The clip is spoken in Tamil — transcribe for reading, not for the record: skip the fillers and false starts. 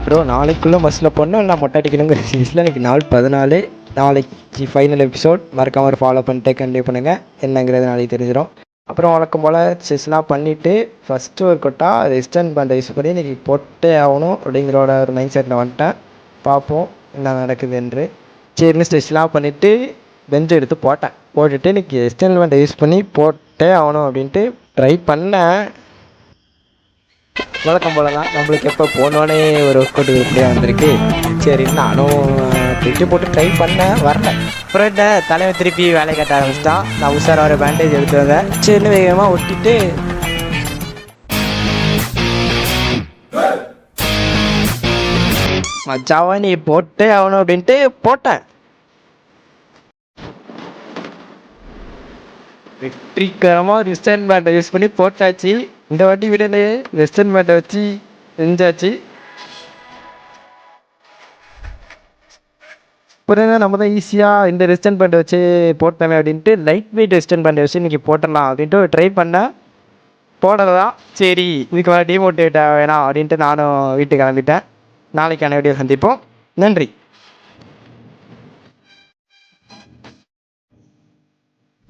ப்ரோ நாளைக்குள்ளே பஸ்ஸில் போடணும் இல்லை மொட்டை அடிக்கணுங்கிற சீஸில் இன்றைக்கி நாள் 14. நாளைக்கு ஃபைனல் எபிசோட் மறக்காமல் ஃபாலோ பண்ணிட்டு கண்டினியூ பண்ணுங்கள். என்னங்கிறது நாளைக்கு தெரிஞ்சிடும். அப்புறம் வழக்கம் போல் செஸ்லாம் பண்ணிவிட்டு ஃபஸ்ட்டு ஒரு கொட்டா ரெஸ்டன் பண்ண யூஸ் பண்ணி இன்றைக்கி போட்டே ஆகணும் அப்படிங்கிறோட ஒரு மைண்ட் செட்டில் வந்துட்டேன். பார்ப்போம் என்ன நடக்குது என்று. சரின்னு ஸ்டெச்லாம் பண்ணிவிட்டு பெஞ்ச் எடுத்து போட்டுட்டு இன்றைக்கி ரெஸ்டன் பண்ண யூஸ் பண்ணி போட்டே ஆகணும் அப்படின்ட்டு ட்ரை பண்ணேன். வழக்கம் போல தான் நம்மளுக்கு எப்போ போனோடனே ஒரு ஒர்க் அவுட் இப்படியே வந்திருக்கு. சரி நானும் திட்டு போட்டு ட்ரை பண்ணேன், வரல. அப்புறம் என்ன தலைவன் திருப்பி வேலையை கட்ட ஆரம்பிச்சிட்டான். நான் உஷார வர பேண்டேஜ் எடுத்து வந்தேன். சரின்னு வேகமாக ஒட்டிட்டு மச்சாவா நீ போட்டே ஆகணும் அப்படின்ட்டு போட்டேன். வெற்றிகரமாக ரிஸ்டன் பேண்டை யூஸ் பண்ணி போட்டாச்சு. இந்த வாட்டி விடலையே, வெஸ்டர்ன் பேட்டை வச்சு செஞ்சாச்சு. அப்புறம் நம்ம தான் ஈஸியாக இந்த வெஸ்டர்ன் பேண்டை வச்சு போட்டோமே அப்படின்ட்டு லைட் வெயிட் வெஸ்டர்ன் பேண்டை வச்சு இன்றைக்கி போட்டலாம் அப்படின்ட்டு ட்ரை பண்ணேன். போடலாம். சரி இதுக்கு மேலே டிமோட்டிவேட் வேணாம் அப்படின்ட்டு நானும் வீட்டுக்கு கிளம்பிட்டேன். நாளைக்கான வீடியோ சந்திப்போம். நன்றி.